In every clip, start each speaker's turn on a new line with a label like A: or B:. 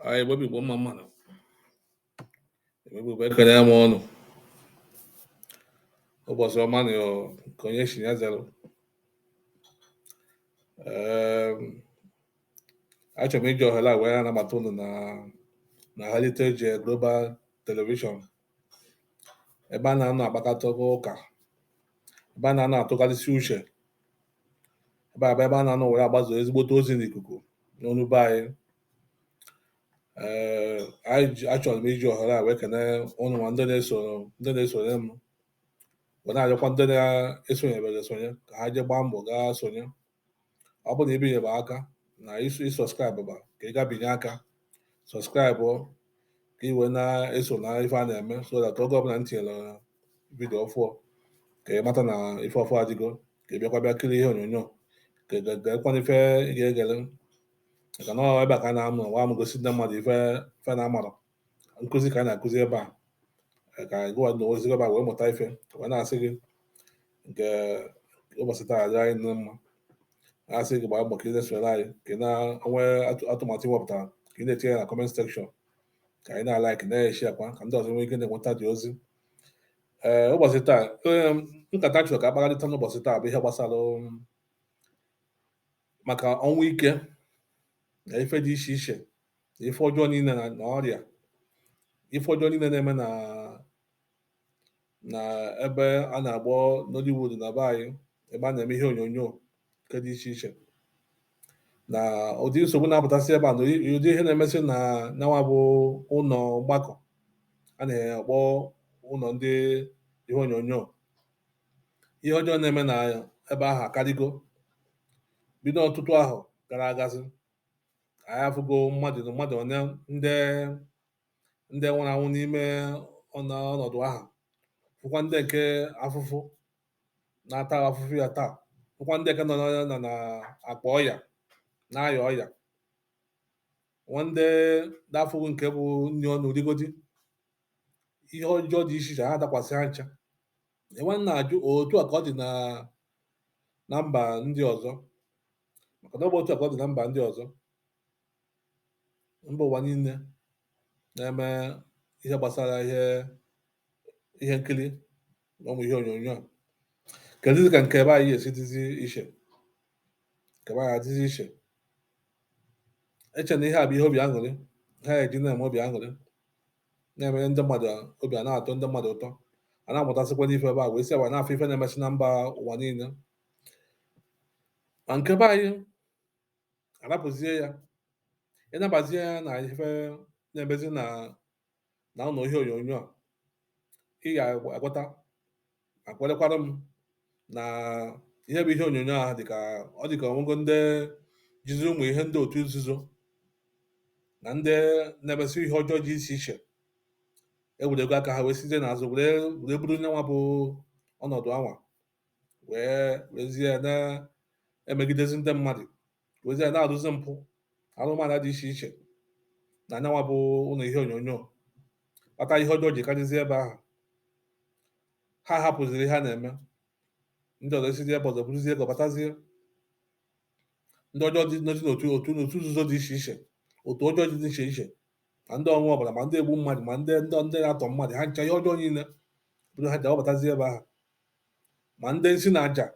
A: Anyị Igbo bụ Igbo mma mmanụ Igbo ekele m ọnụ ụbọchị ọma na ka onye si ya zero. Achọrọ m iji ohere a wee anabata unu na Heritage Global Television, ebe a na-anọ akpakọta ụka, ebe a na-anọ atụgharịsị uche, ebe a na-anọ were agbazo ezigbote ozi n'ikuku n'ọnụ be anyị. Achọrọ m iji ohere a wee kene ụnụ ma ndị na-esonye m, wee na-arịọkwa ndị na-esonyebere esonye ka ha jee gbaa mbọ gaa sonye. Ọ bụrụ na ibinyebe aka na ịsọskraịbụ ba ka ị ga-binye aka sọskraịbụ ka ị wee na-eso na ife a na-eme, so that oge ọbụla m tinyere vidio ọfụọ ka ị mata na ife ọfụọ adịgo, ka ị bịakwa bịa kirie ihe onyonyo, ka ga-ekwana ife ị ga-egere, maka na ebe a ka a na-amụ nwa m gosi ndị mmadụ ife na-amara nkụzi ka a na-akụzi ebe a, ka gụwa na ozi ebe a wee mụta ife. Wee na-asị gị nke ụbọchị taa adị anyị nne mma, na-asị gị gbaa mbọ ka ị na-esonyere anyị, ka ị na-enwe atụmatụ iwepụtara ka ị na-etinye na kọment sekshọn, ka anyị na-alaiki na-eshi akwa ka ndị ọzọ nwee ike na-enweta dị ozi. Ụbọchị taa nkata chọrọ ka akparịta n'ụbọchị taa bụ ihe gbasara maka ọnwụ ike na ife dị iche iche na ife ọjọọ niile na ọrịa, ife ọjọọ niile na-eme na ebe a na-agbọ Nollywood na be anyị, ebe a na-eme ihe onyonyo nke dị iche iche, na ụdị nsogbu na-apụtasị ebe a, na ụdị ihe na-emesị na nwa bụ ụlọ mgbakọ a na-akpọ ụlọ ndị ihe onyonyo. Ihe ọjọọ na-eme na ebe ahụ akarịgo, bido ọtụtụ ahụ gara agazi. Anyị afụgo mmadụ onye ndị nwụrụ anwụ n'ime ọnọdụ ahụ, fụkwa ndị nke afụfụ na-ata afụfụ ya taa, fụkwa ndị nke nọ na akpa ọya na-aya ọya, nwa ndị dafụghị nke bụ nri ọnụ rigodi. Ihe ọjọọ dị iche iche ha dakwasị ha ncha. Enwe na-ajụ otu a ka ọ dị na mba ndị ọzọ, maka na ọ bụ otu a ka ọ dị na mba ndị ọzọ, mba ụwa niile na-eme ihe gbasara ihe nkiri na ụmụ ihe onyonyo a. Kedụzi ka nke ebe anyị esi dịzi iche, nke ebe anyị adịzi iche. Eche na ihe a bụ ihe obi aṅụrị, ha eji na-eme obi aṅụrị, na-eme ndị mmadụ obi a na-atọ ndị mmadụ ụtọ, a na-amụtasịkwa n'ife ebe a wee si aba na-afọ ife na-emesi na mba ụwa niile. Ma nke be anyị arapụzie ya, ịnabazie ya na ife na-emezi na ụlọ ihe onyonyo a, ị ga-agwọta ma kwerekwara m na ihe bụ ihe onyonyo a dịka ọnwụgo ndị jizi ụmụ ihe ndị otu nzuzo na ndị na-emesi ihe ọjọọ dị iche iche ewurego aka ha wee sizie n'azụ were buru nyanwa bụ ọnọdụ anwa wezie na-emegidezi ndị mmadụ, wezie na-arụzi mpụ arụmala dị iche iche na nyanwa bụ ụlọ ihe onyonyo. Kpata ihe ọjọọ ji karịzie ebe ahụ. Ha hapụziri ha na-eme, ndị ọzọ esizi ebe ọzọ buruzie ego batazie. Ndị ọjọọ dị n'otu nzuzo dị iche iche, otu ọjọọ dị iche iche, ma ndị ọṅụ ọbara, ma ndị egbu mmadụ, ma ndị na-atọ mmadụ, ha ncha ihe ọjọọ niile bụrụ ha ji awabatazie ebe ahụ. Ma ndị nsi na aja,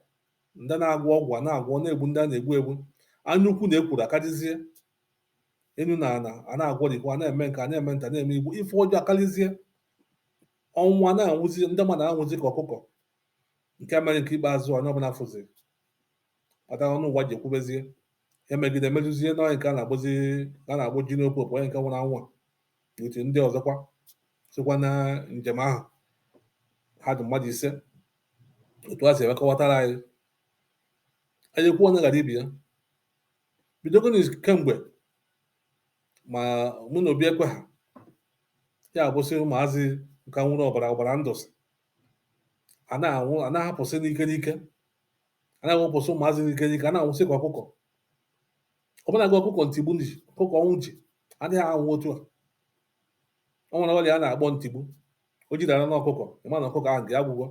A: ndị na-agwọ ọgwụ a na-agwọ na-egbu ndị a na-egbu egbu, anya ukwu na ekwuru akarịzie, enu na ana a na-agwọrikwa, na-eme nke a na-eme nta, na-eme igbu, ife ọjọọ akarịzie. Ọnwụ a na-anwụzi, ndị mmadụ na-anwụzi ka ọkụkọ. Nke mere nke ikpeazụ onye ọbụla fụziri kpatara ọnụ ụwa ji ekwubezie emegide emezuzie n'ọnya nke a na-agbụ ji n'okwu onye nke nwụrụ anwụ a, n'otu ndị ọzọkwa sokwa na njem ahụ. Ha dị mmadụ 5 otu a si ewekọwatara anyị ekwu onye gara ibi ya. Bidogonu kemgbe ma mụ na Obi ekwe ha ya abụsị ụmụazị nke nwụrụ ọbara ndụsị a na-ahapụsị n'ike, a na-ewepụsị ụmụazị n'ike, a na-anwụsị ka ọkụkọ. Ọbụna gị ọkụkọ ntigbu ji, ọkụkọ ọnwụ ji adịghị anwụ otu a. Ọ nwere ọrịa a na-akpọ ntigbu, o jidara n'ọkụkọ, ịma na ọkụkọ ahụ ga-agwụgwọ,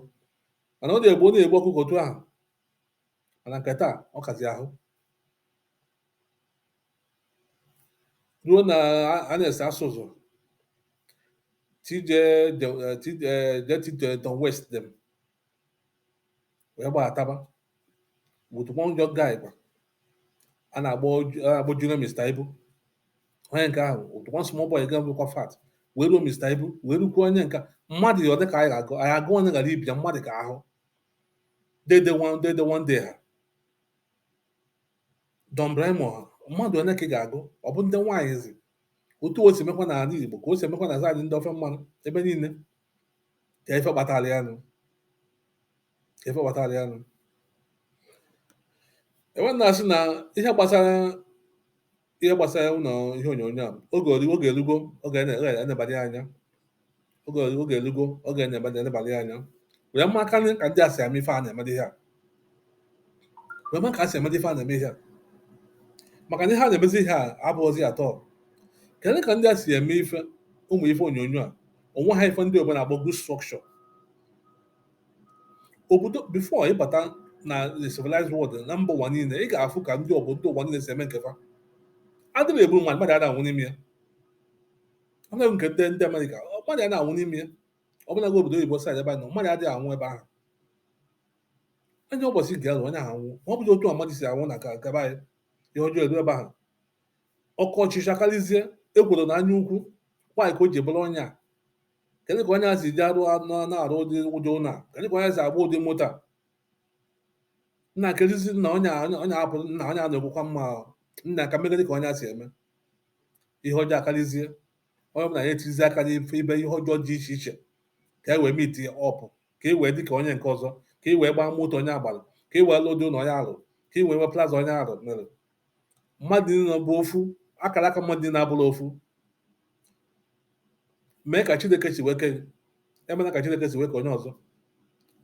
A: mana ọ na-egbu ọkụkọ otu ahụ. Mana nke taa ọ kazi ahụ. ruo na a na-ese asụsụ tije Don West dem wee gbaataba with one young guy kwa a na-akpọ Junior Mr. Ibu. Onye nke ahụ with one small boy ga bụkwa fat wee ruo Mr. Ibu wee rukwa onye nke mmadụ ya ọ dị ka anyị ga-agụ anyị agụ onye gara ibia mmadụ ka ahụ dede one day ha Don Bremo ha mmadụ onye ka ị ga-agụ ọ bụ ndị nwaanyị zi otu o si emekwa n'ala Igbo ka o si emekwa na zadị ndị ofe mmanụ ebe niile ka ife kpatara ya nụ enwe na-asị na ihe gbasara ụlọ ihe onyonyo a oge elugo oge na-enebanye anya oge elugo oge na-enebanye anya wee mma ka ndị a si eme ife a na-emede ihe a wee ma ka a si emede ife a na-eme ihe a maka na ihe a na-emezi ihe a abụghịzi atọ kedu ka ndị a si eme ife ụmụ ife onyonyo a onwe ha ife ndị obodo na-akpọ good structure obodo before ịbata na the civilized world na mba ụwa niile ị ga-afụ ka ndị obodo ụwa niile si eme nkefa adịghị egbu mmadụ ada anwụ n'ime ya ọ na nke ndị Amerịka mmadụ ada anwụ n'ime ya ọ bụla gị obodo oyibo saịdị ebe a nọ mmadụ adịghị anwụ ebe ahụ onye ụbọchị ga-alụ onye ahụ anwụ ma ọ bụrụ otu mmadụ si anwụ na kaba anyị ihe ọjọọ eru ebe ahụ ọkọchị chakarịzie egworo na anya ukwu nwaanyị ka o ji bụrụ onye a kedu ka onye a si ji arụ na-arụ ụdị ụjọ ụlọ a kedu ka onye si agba ụdị moto a nna nkerizi na onye apụ nna onye a na-ekwukwa mma nna ka megide ka onye a si eme ihe ọjọọ akarịzie onye ọbụla ya etirizi aka ibe ihe ọjọọ dị iche iche ka e wee miti ọpụ ka e wee dị ka onye nke ọzọ ka e wee gbaa moto onye agbara ka e wee lụọ ụdị ụlọ onye alụ ka e wee nwee plaza onye alụ mere mmadụ niile bụ ofu akara aka mmadụ niile abụrụ ofu mee ka Chineke si wee kee gị emena ka Chineke si wee ka onye ọzọ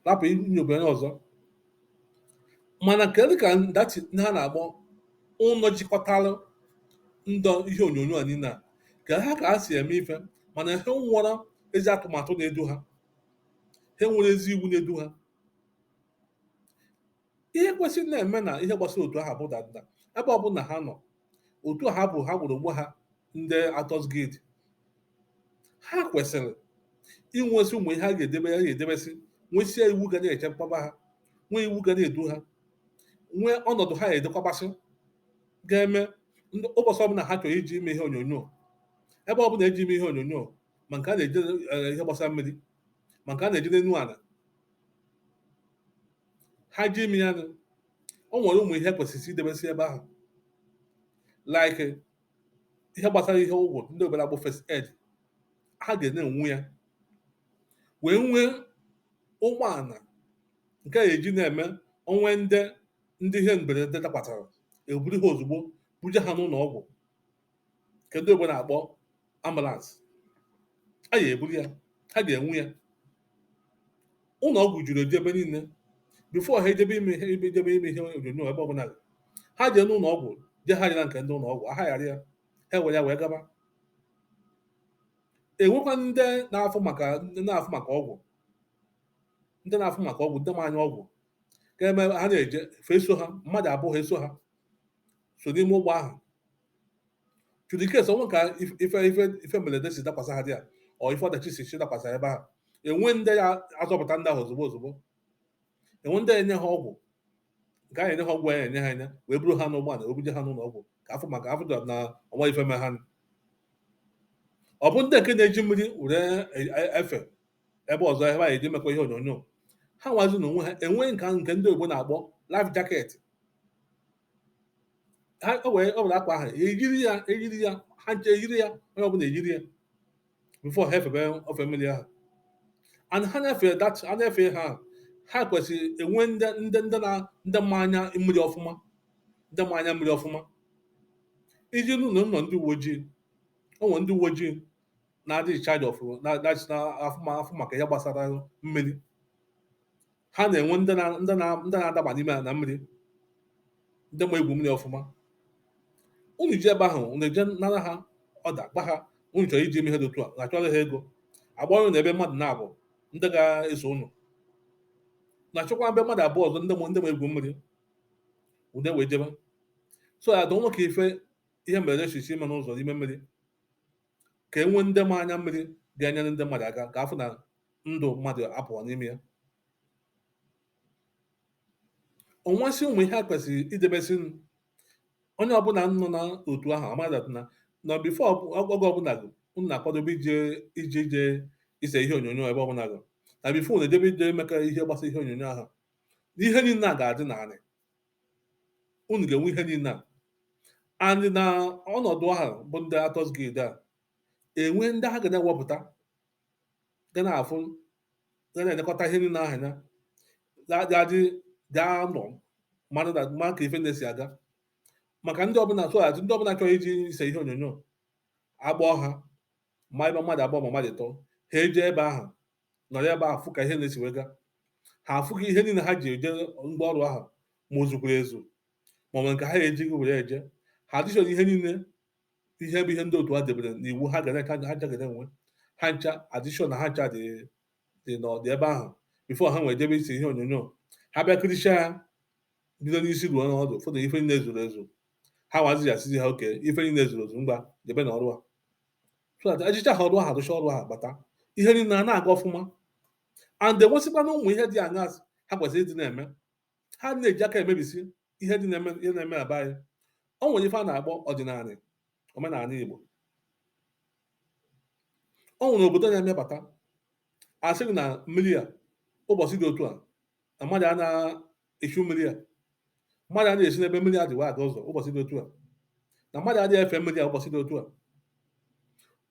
A: rapụ inyobe onye ọzọ mana kedu ka dati ha na-agbọ ụlọ jikọtara ndọ ihe onyonyo a niile a ka ha si eme ife mana ha nwere ezi atụmatụ na-edu ha nwere ezi iwu na-edu ha ihe kwesịrị na-eme na ihe gbasara otu aha bụ dada ebe ọ bụla ha nọ otu ha bụ ha gwụrụ onwe ha ndị Authors Guild ha kwesịrị inwesị ụmụ ihe ha ga-edebesị nwesie iwu ga na-echekwaba ha nwee iwu ga na-edu ha nwee ọnọdụ ha edekwabasị ga-eme ụbọchị ọbụla ha chọrọ iji ime ihe onyonyo ebe ọbụla eji ime ihe onyonyo ma nke a na-eje ihe gbasara mmiri ma nke a na-eje n'enu ala ha ji ime ya o nwere ụmụ ihe kwesịrị idebesị ebe ahụ like ihe gbasara ihe ụgwọ ndị obodo akpọ first aid ha ga-enwe ya wee nwee ụgbọala nke a eji na-eme onwe ndị ihe mberede dakwasara eburu ha ozugbo buje ha n'ụlọ ọgwụ kedu obodo na-akpọ ambulance a ga-eburu ya ha ga-enwe ya ụlọ ọgwụ juru eju ebe niile bifo ha ejebe ime ihe onyonyo ebe ọbụla ha jee n'ụlọ ọgwụ jee ha na nke ndị ụlọ ọgwụ ha ghara ya ha were ya wee gaba enwekwa ndị na-afụ maka ọgwụ ndị manya ọgwụ ga-eme ha na-eje feso ha mmadụ abụọ eso ha so n'ime ụgbọ ahụ judikes ọnwụ ka ife mberede si dakwasa ha dị a ọ ife ọdachi si dakwasa ebe ahụ enwe ndị ya azọpụta ndị ahụ ozugbo enwe ndị enye ha ọgwụ nke a enye ha ọgwụ enye ha anya wee buru ha n'ụgbọala wee buje ha n'ụlọ ọgwụ ka afọ maka afọ na ọnwa ife me ha ọ bụ ndị nke na-eji mmiri were efe ebe ọzọ ebe a eji mekwa ihe onyonyo ha nwazi na onwe ha enwe nke ndị oyibo na-akpọ life jacket ha o were akpa ahụ ejiri ya ha nche ejiri ya onye ọbụla ejiri ya before ha efebe ofe mmiri ahụ and ha na-efe ha kwesịrị enwe ndị mmanya mmiri ọfụma iji n'ụlọ ndị uwe ojii onwe ndị uwe ojii na-adị charge of na-afụ maka ihe gbasara mmiri ha na-enwe ndị na-adaba n'ime na mmiri ndị ma egwu mmiri ọfụma unu ji ebe ahụ unu eje nara ha ọda gba ha unu chọrọ iji ime ihe dị otu a na-achọrọ ha ego agba ọrụ na ebe mmadụ na-abụ ndị ga-eso unu na-achọkwa ebe mmadụ abụọ ọzọ ndị ma egwu mmiri ude wee jebe so ya dụ nwoke ife ihe mberede chichi ime n'ụzọ n'ime mmiri ka e nwee ndị ma anya mmiri ga-enyere ndị mmadụ aka ka afụ na ndụ mmadụ apụọ n'ime ya. onwesị ụmụ ihe a kwesịrị idebesi onye ọbụla nọ na otu ahụ amadat na bifo oge ọbụla gị unu na-akwadobe ije ise ihe onyonyo ebe ọbụla gị na bifo na edebe ije emeka ihe gbasara ihe onyonyo ahụ n'ihe niile a ga-adị naanị unu ga-enwe ihe niile a andị na ọnọdụ ahụ bụ ndị atọs gid a enwe ndị ha ga na-ewepụta ga na-afụ ga na-elekọta ihe niile ahụ ya ga-adị ga-anọ ma ka ife na-esi aga maka ndị ọbụla tụghachi ndị ọbụla chọrọ iji ise ihe onyonyo agbọ ha ma ebe mmadụ abụọ ma mmadụ ịtọ ha eje ebe ahụ nọrọ ebe ahụ fụ ka ihe na-esi wega ha afụghị ihe niile ha ji eje ngwa ọrụ ahụ ma ozukwuru ezu ma ọ nwere nke ha ejighị were eje ha dịchọrọ ihe niile ihe bụ ihe ndị otu ha debere n'iwu ha ga enwe ha ncha adishọn na ha ncha dị n'ọdị ebe ahụ bifo ha nwere jebe isi ihe onyonyo ha bịa kiricha ya bido n'isi ruo n'ọdụ foto ife niile zuru ezu ha wazi ya sizi ha oke ife niile zuru ezu ngwa jebe na ọrụ a so that ejicha ha ọrụ ahụ arụcha ọrụ ahụ bata ihe niile a na-aga ọfụma and enwesịkwa na ụmụ ihe dị anya ha kwesịrị ịdị na-eme ha na-eji aka emebisi ihe na-eme na be anyị o nwere ife a na-akpọ ọdịnala omenala Igbo o nwere obodo na-emebata asịrị na mmiri a ụbọchị dị otu a na mmadụ a na-echu mmiri a mmadụ a na-esi n'ebe mmiri a dị wee aga ụzọ ụbọchị dị otu a na mmadụ adịghị efe mmiri a ụbọchị dị otu a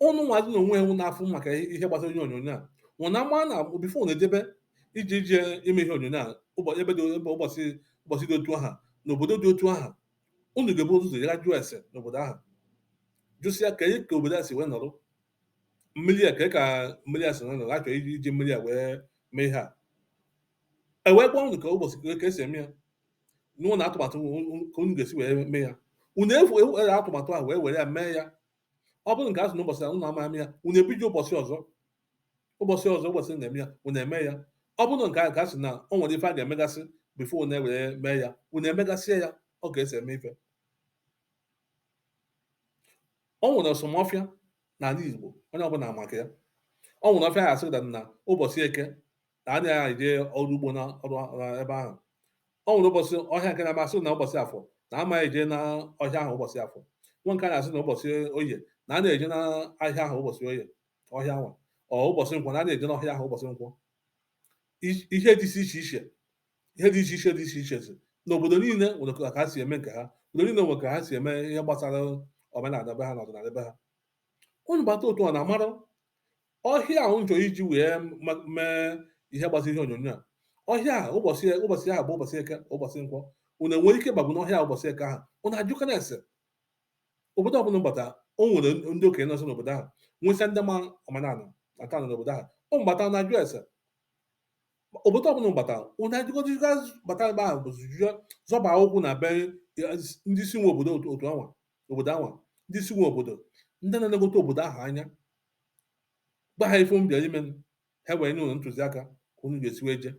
A: ụnụ nwazi na onwe ha na-afụ maka ihe gbasara ihe onyonyo a nwụ na ama na bifo na-edebe ije ime ihe onyonyo a ebe ụbọchị dị otu aha na obodo dị otu aha unu ga-ebu ụzọ ya jụọ ese n'obodo ahụ jụsịa ka obodo a si wee nọrọ mmiri a ka mmiri a si wee nọrọ achọrọ iji mmiri a wee mee ihe a ewee gwa unu ka ụbọchị ka esi eme ya n'ụlọ na atụmatụ ka unu ga-esi wee mee ya unu ewere atụmatụ ahụ wee were ya mee ya ọ bụrụ nke a sị na ụbọchị na unu ama ya unu ebiji ụbọchị ọzọ ụbọchị na-eme ya unu eme ya ọ bụrụ nke a ka a sị na o nwere ife a ga-emegasị bifo unu ewere mee ya unu emegasịa ya ọ ga-esi eme ife o nwere ọsọmọfịa n'ala Igbo onye ọbụla maka ya ọ nwere ọfịa ya asị na ụbọchị eke na a na-eje ọrụ ugbo na ọrụ ebe ahụ ọ nwere ụbọchị ọhịa nke na-amasị na ụbọchị afọ na ama eje na ọhịa ahụ ụbọchị afọ nwa nke a na-asị na ụbọchị oye na a na-eje na ahịa ahụ ụbọchị oye ọhịa nwa ọ ụbọchị nkwọ na a na-eje n'ọhịa ahụ ụbọchị nkwọ ihe dị iche iche si n'obodo niile nwere ka ha si eme nke ha obodo niile nwere ka ha si eme ihe gbasara omenala be ha na ọdịnala be ha unu bata otu a na amara ọhịa ahụ nchọrọ iji wee mee ihe gbasara ihe onyonyo a ọhịa a ụbọchị ahụ bụ ụbọchị eke ụbọchị nkwọ unu enwere ike gbagbu n'ọhịa ụbọchị eke ahụ unu ajụka na ese obodo ọbụla bata o nwere ndị okenye nọsọ n'obodo ahụ nwesịa ndị ma omenala aka nọ n'obodo ahụ ụmụ bata na ajụ ese obodo ọbụla bata unu ajụgojiga bata ebe ahụ bụzi zọba ụkwụ na be ndị isi nwe obodo otu anwa obodo anwa ndị isi nwe obodo ndị na-elegote obodo ahụ anya gba ha ife mbịa ime ha wee nye unu ntụziaka ka unu ga-esi wee je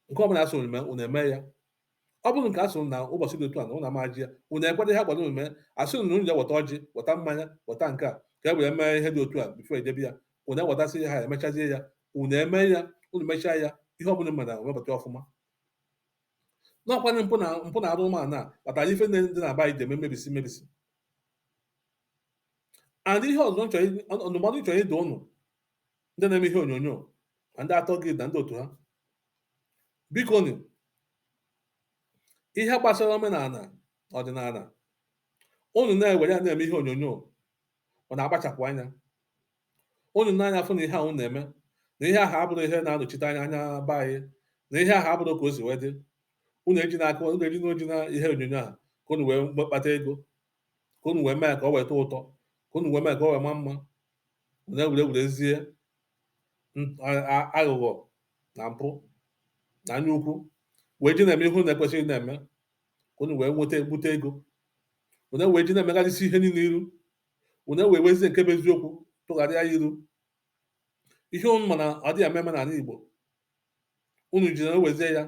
A: nke ọbụla asụ unu eme ya ọ bụrụ nke asụ na ụbọchị dị otu a na ụlọ amaji ya unu ekwede ha gbara unu asụ na unu ya weta ọjị weta mmanya weta nke a ka e were mee ihe dị otu a bifo edebe ya unu ewetasị ha emechazie ya unu eme ya unu mechaa ya ihe ọbụla mere webata ọfụma n'ọkwanye mpụ na arụmanụ a kpatara ife ndị na-aba ije mebisi and ihe ọzọ ndụmọdụ chọrọ ịdụ ụnụ ndị na-eme ihe onyonyo ma ndị atọ gị na ndị otu ha biko nụ ihe gbasara omenala ọdịnala unu na-ewere ya na-eme ihe onyonyo ọ na-akpachapụ anya unu na-anya fụ na ihe ahụ na-eme na ihe ahụ abụrụ ihe na-anọchite anya be anyị na ihe ahụ abụrụ ka o si wee dị unu eji n'aka unu eji n'oji na ihe onyonyo ahụ ka unu wee kpata ego ka unu wee mee ka ọ weta ụtọ ka unu wee mee ka ọ wee ma mma unu ewerezie aghụghọ na mpụ na anya ukwu wee ji na-eme ihe unu ekwesịghị na-eme ka unu wee gbute ego unu wee ji na-emegarịsị ihe niile iru unu wee wezie nke bụ eziokwu tụgharịa ya iru ihe unu mana ọ dị eme n'ala Igbo unu ji na-ewezie ya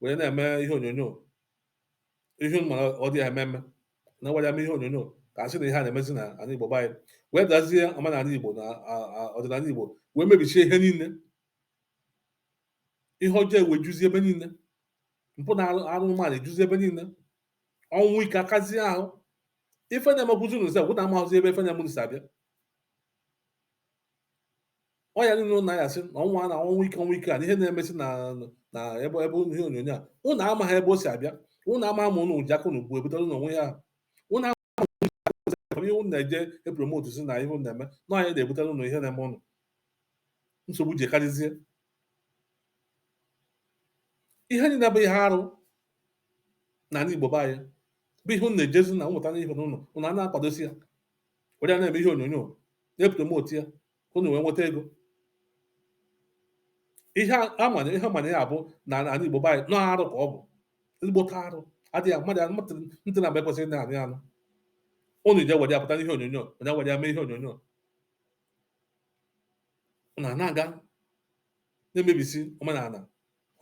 A: wee na-eme ihe onyonyo ihe unu mana ọ dị eme na were eme ihe onyonyo ka asị na ihe a na-emezi na ala Igbo be anyị wee dazie omenala Igbo na ọdịnala Igbo wee mebichie ihe niile, ihe ọjọọ ewejuzie ebe niile, mpụ na arụmala ejuzi ebe niile, ọnwụ ike akazie ahụ. Ife na-emekwuzi unu sef na amahụzi ebe ife na-eme si abịa. Ọnya niile ụnụ na-ayasị na ọnwụ ike a na ihe na-emesi na ebe ihe onyonyo a ụnụ amaghị ebe o si abịa, ụnụ amaghị ma ụnụ ji aka unu bụ ebutere n'onwe ya ahụ, ụnụ amaghị ihe ụnụ na-eje epromotu si na ihe ụnụ na-eme na ọnya na-ebutere ụnụ ihe na-eme ụnụ, nsogbu ji karịzie. Ihe niile bụ ihe arụ n'ala Igbo be anyị bụ ihe ụnụ na-ejezi na mmụta n'ihe n'ụnụ ụnụ a na-akwadosi ya were ya na-eme ihe onyonyo na-epromotu ya ka ụnụ wee nweta ego. Ihe amanye ya bụ na ala Igbo be anyị nọ arụ ka ọ bụ ezigbote arụ, adịghị mmadụ ntị na mgbe ekwesịrị ndị anụ anụ. Ụnụ je were ya pụta n'ihe onyonyo, onye were ya mee ihe onyonyo, ụnụ a na-aga na-emebisi omenala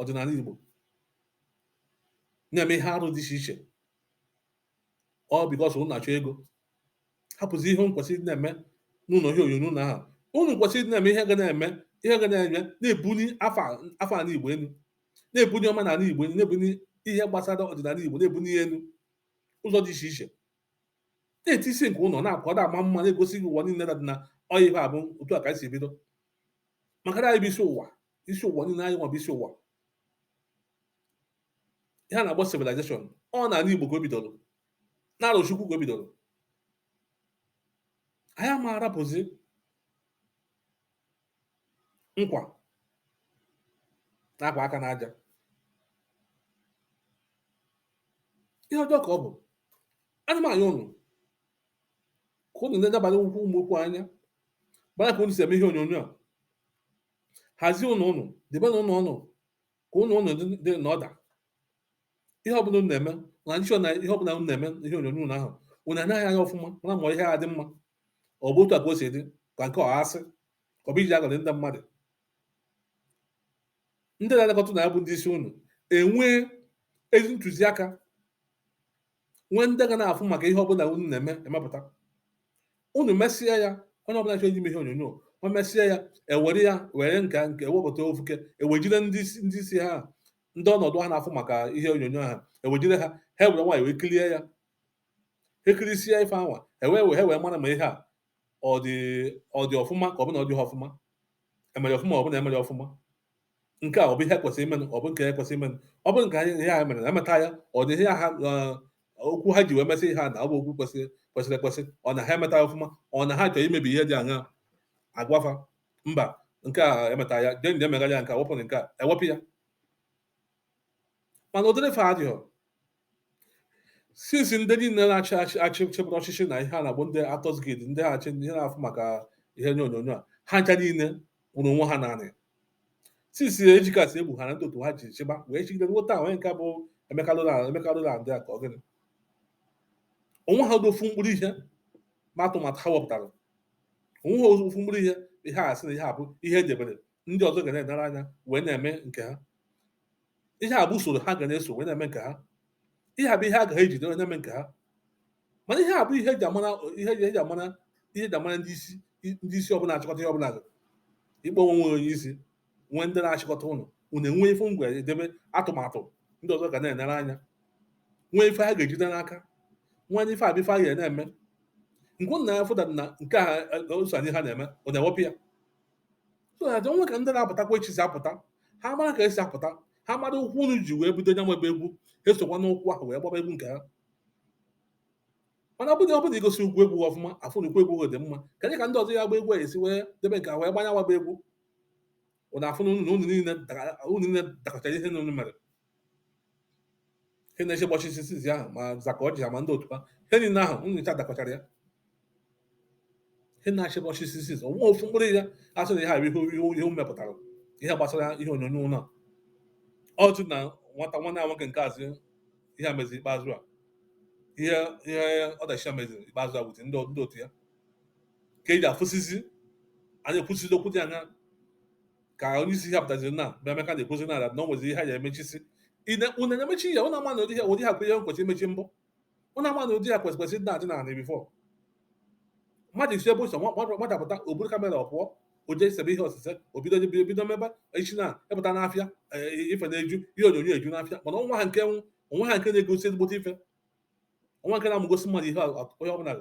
A: ọdịnala Igbo, na-eme ihe arụ dị iche iche, ọ bikọs ụnụ na-achọ ego. Hapụzi ihe ụnụ kwesịrị na-eme n'ụlọ ihe onyonyo na aha, ụnụ kwesịrị na-eme ihe ga na-eme na-ebuli afọ ala Igbo elu, na-ebuli omenala Igbo elu, na-ebuli ihe gbasara ọdịnala Igbo, na-ebuli ihe elu ụzọ dị iche iche, na-eti isi nke ụlọ na-akwado ama mma, na-egosi gị ụwa niile dị na ọya ihe abụ otu a ka anyị si bido. Maka na anyị bụ isi ụwa niile, anyị nwa bụ isi ụwa. Ihe a na-agba civilization ọ n'ala Igbo ka o bidoro, na-arụ Chukwu ka o bidoro. Anyị ama arapụzi nkwa na-akwa aka n'aja, ihe ọjọọ ka ọ bụ. Ana m anya ụnụ ka ụnụ na-edabara ụmụ okwu anya gbara ka ụnụ si eme ihe onyonyo a, hazie ụnụ debe na ụnụ ka ụnụ dị n'ọda. Ihe ọbụla ụnụ na-eme na nchọ na ihe ọbụla ụnụ na-eme ihe onyonyo ahụ ụnụ anaghị anya ọfụma mara ma ihe a dị mma, ọ bụ otu a ka o si dị ka nke ọhasị ka ọ bụ iji agọrị ndị mmadụ. Ndị na-elekọta na ya bụ ndị isi ụnụ enwee ezi ntụziaka, nwee ndị ga na-afụ maka ihe ọbụla ụnụ na-eme emepụta. Ụnụ mesịa ya, onye ọbụla chọrọ ime ihe onyonyo o mesịa ya, ewere ya were nke ewepụta ofuke, ewejire ndị isi ha, ndị ọnọdụ ha na-afụ maka ihe onyonyo ha, ewejire ha were nwaanyị wee kilie ya, ekirisie ife anwa ha wee mara ma ihe a ọ dị ọfụma ka ọ bụ na ọ dịghị ọfụma, emere ọfụma ọ bụ na emere ọfụma, nke a ọ bụ ihe kwesịrị imenụ ọ bụ nke ekwesịrị imenụ, ọ bụ nke ihe ha mere na emeta ya ọ dị ihe ha okwu ha ji wee mesị ihe a na ọ bụ okwu kwesịrị ekwesị, ọ na ha emeta ya ọfụma, ọ na ha chọrọ imebi ihe dị aṅa, agwafa mba nke a emeta ya jee nje emegara ya nke a, wepụ nke a ewepụ ya. Mana ụdịrị ife adịghị. Since ndị niile na-achị chịbụrụ ọchịchị na ihe a na-agbụ ndị actors guild, ndị na-achị ihe na-afụ maka ihe onyonyo a, ha ncha niile kwụrụ onwe ha naanị. Since ejikasị egwu ha na ndị otu ha ji chịba wee chigide nweta onye nke bụ Emeka Roland ndị a ka ọ gịnị, onwe ha ofu mkpụrụ ihe ma atụmatụ ha wepụtara, onwe ha ofu mkpụrụ ihe a sị na ihe a bụ ihe edebere ndị ọzọ ga na-enere anya wee na-eme nke ha. Ihe a bụ usoro ha ga na-eso wee na-eme nke ha. Ihe a bụ ihe a ga ejide wee na-eme nke ha. Mana ihe a bụ ihe eji amara ndị isi ọbụla achịkọta ihe ọbụla ikpe onwe onye isi, nwee ndị na-achịkọta ụnụ enwe ife ngwa edebe atụmatụ ndị ọzọ ga na-enere anya, nwee ife ha ga-ejide n'aka, nwee ife abịa ife a ga na-eme nke ụnụ na fụda na nke a oso anyị ha na-eme ọ na-ewepụ ya. So na nwe ka ndị na-apụtakwa echi si apụta, ha mara ka esi apụta, ha mara ụkwụ ụnụ ji wee bido nya nwebe egwu, esokwa n'ụkwụ ahụ wee gbaba egwu nke ha. Mana ọ bụrụ igosi ugwu egwu ọfụma, afụ na ukwu egwu dị mma, kedụ ka ndị ọzọ ya gba egwu esi wee debe nke ha wee gbanya waba egwu, ụnụ afụ na ụnụ niile dakọtara ihe n'ụnụ mere. Ihe na-eche gbọchi isi ahụ ma Zaka Ọjị ma ndị otu ha, ihe niile ahụ ụnụ ncha dakọchara ya. Ihe na-achị gbọchi isi onwe ofu mkpụrụ ya asị na ihe abụ ihe mepụtara ihe gbasara ihe onyonyo ụlọ ọtụ na nwata nwanne ya nwoke nke azụ ihe a meziri ikpeazụ a, ihe ọdachi a meziri ikpeazụ a wute ndị otu ya ka eji afụsizi a na-ekwusizi okwu dị anya ka onye isi ihe apụtaziri na bụ Emeka na-ekwuzi n'ala na o nweziri ihe a ya emechisi na-emechi ya. Ụnụ ama na ụdị ha kwụ ihe kwesịrị imechi mbụ, ụnụ ama na ụdị ha kwesịrị na-adị n'ala bifọ. mmadụ isi ebe ụsọ mmadụ apụta oburu kamera ọ pụọ o jee sebe ihe osise bido mebe echi na ịpụta n'afịa ife na-eju ihe onyonyo eju n'afịa mana onwe ha nke na-egosi ezigbote ife onwe nke na-amụgosi mmadụ ihe onye ọbụla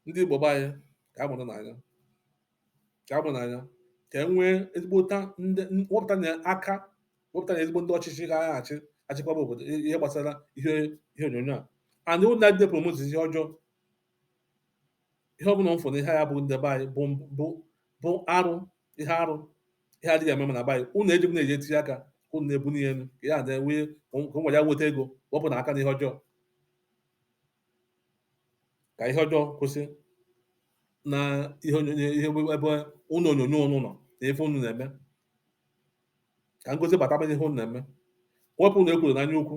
A: ndị Igbo be anyị ka amụrụ n'anya ka e nwee ezigbota wepụta na ezigbo ndị ọchịchị ga-aghachi achịkwaba obodo ihe gbasara ihe onyonyo a and ụlọ ndị promote ihe ọjọọ ihe ọbụla mfụ na ihe ya bụ ndị be anyị bụ ihe adịghị eme na be anyị ụnụ ejighị na-eji etinye aka ụnụ na-ebu n'ihe elu ka ya na-enwe ka nwa ya weta ego wepụ na aka na ihe ọjọọ ka ihe ọjọọ kwụsị na ihe ebe ụlọ onyonyo ụnụ nọ na ife ụnụ na-eme ka ngozi bata ihe ụnụ na-eme wepụ na ekwuru n'anya ukwu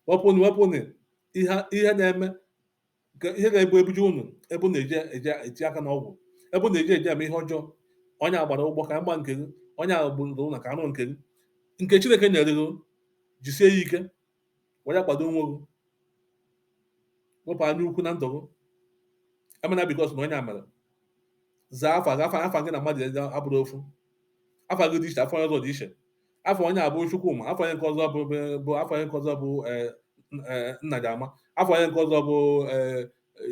A: wepụ na ihe na-eme ihe ga-ebu ebuje ụnụ ebe ụnụ eji aka n'ọgwụ ebe ụnụ eji eme ihe ọjọọ onye agbara ụgbọ ka mgba nke gị onye agbụrụ na ka anụ nke gị nke Chineke nyere gị jisie ya ike were kwado onwe gị wepụ anya ukwu na ndụ gị emena bikos na onye amara zaa afa gị na mmadụ abụrụ ofu afa gị dị iche afọ ọzọ dị iche afọ onye abụ Chukwuma afọ onye nke ọzọ bụ afọ onye nke ọzọ bụ Nnadiama afọ onye nke ọzọ bụ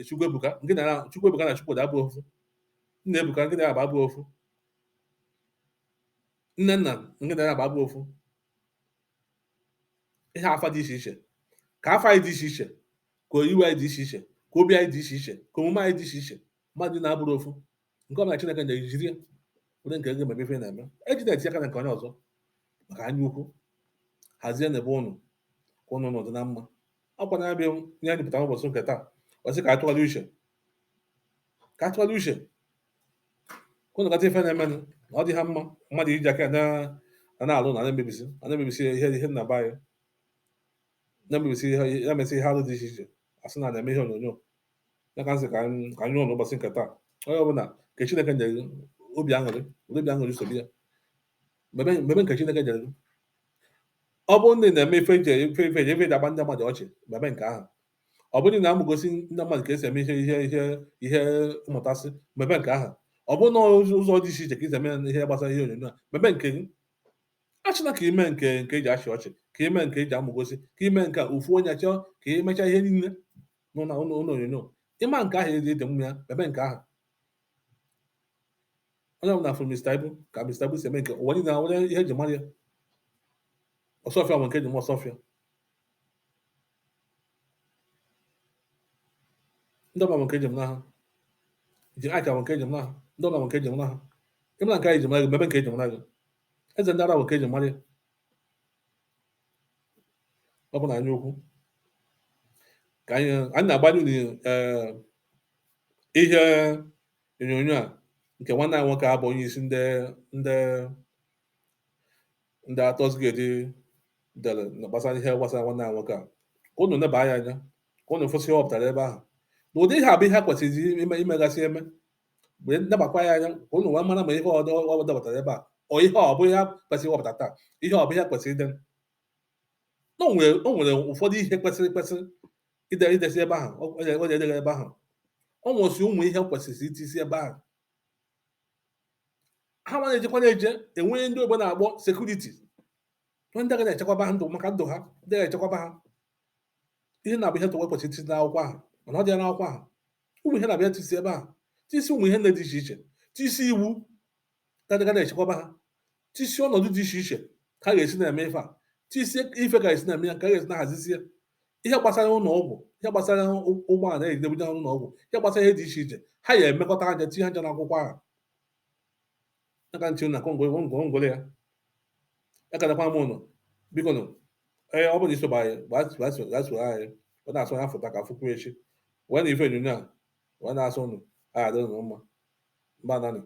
A: Chukwuebuka na Chukwudi abụ ofu Nnaebuka nke na-aba abụ ofu Nnenna nke na-aba abụ ofu ihe afa dị iche iche ka afọ anyị dị iche iche ka iwe anyị dị iche iche ka obi anyị dị iche iche ka omume anyị dị iche iche mmadụ na-abụrụ ofu nke ọbụla Chineke na-ejiri ya were nke ego mebe ife na-eme eji na-etinye aka na nke onye ọzọ maka anya ukwu hazie na ebe ụnụ ka ụnụ nọdụ na mma ọkwa na-abịa ihe anyị pụtara ụbọchị nke taa ọsị ka atụgharị uche ka ụnụ kata ife na-emenụ na ọ dị ha mma mmadụ iji aka na-alụ na-emebisi ihe nna be anyị na-emebisi ya mesị ihe alụ dị iche iche asị na na-eme ihe onyonyo ya ka nsị ka anyị ụlọ ụbọchị nke taa onye ọbụla nke Chineke nyere obi aṅụrị sobi ya mebe nke Chineke nyere gị ọ bụrụ na ị na-eme ife eji agba ndị mmadụ ọchị mebe nke ahụ ọ bụrụ na amụgosi ndị mmadụ ka esi eme ihe mmụtasị mebe nke ahụ ọ bụrụ na ụzọ dị iche iche ka isi eme ihe gbasara ihe onyonyo a mebe nke gị achịna ka ime nke eji achị ọchị ka ime nke eji amụgosi ka ime nke ofu onye chọọ ka emechaa ihe niile n'ụlọ onyonyo ịma nke ahụ dị mma ya mebe nke ahụ onye ọbụla fụrụ Mr. Ibu ka Mr. Ibu si eme nke ụwa niile nwere ihe eji mara ya Ọsọfịa nwere nke eji eme Ọsọfịa ndị ọbụla nwere nke eji m n'aha ji aka nwere nke eji m n'aha ndị ọbụla nwere nke eji m n'aha ịmara nke anyị ji mara gị mebe nke eji mara gị eze ndị ara nwere nke eji mara ya ọ bụ na anya okwu ka anyị na-agbanye ihe onyonyo a nke nwanne anyị nwoke abụ onye isi ndị atọsgedi dere gbasara ihe gbasara nwanne anyị nwoke a ka ụnụ neba anya anya ka ụnụ fụsị ihe ọ pụtara ebe ahụ na ụdị ihe abụ ihe kwesịrị imegasị eme mgbe ndebakwa ya anya ka ụnụ nwa mara ma ihe ọ depụtara ebe a ọ ihe ọ bụ ya kwesịrị ịwepụta taa ihe ọ bụ ya kwesịrị ide na o nwere ụfọdụ ihe kwesịrị idesi ebe ahụ o edere ebe ahụ ọ nwụsị ụmụ ihe kwesịrị itisi ebe ahụ ha ma na-ejekwa na-eje enweghị ndị ogbe na-agbọ sekuriti ndị agha na-echekwaba ha ndụ maka ndụ ha ndị ga-echekwaba ha ihe na-abụ ihe tụwa kwesịrị itisi n'akwụkwọ ahụ mana ọ dị n'akwụkwọ ahụ ụmụ ihe na-abịa tisi ebe ahụ tisi ụmụ ihe ndị dị iche iche tisi iwu ga na-echekwaba ha tisi ọnọdụ dị iche iche ka a ga-esi na-eme ife a tisi ife ga-esi na-eme ya ka a ga-esi na-ahazizi ya ihe gbasara ụlọ ọgwụ ihe gbasara ụgbọala na-ejidebuja n'ụlọ ọgwụ ihe gbasara ihe dị iche iche ha ya emekọta anya tinye anja n'akwụkwọ ahụ aka nchi na ngwongwere ya ekadakwa m ụnụ biko nụ ọ bụrụ na isoba anyị gbasoro anyị ọ na-asụ ya fụta ka fụkwu echi wee na ife onyonyo a wee na-asụ ụnụ agha dịrị nụ mma mba nanị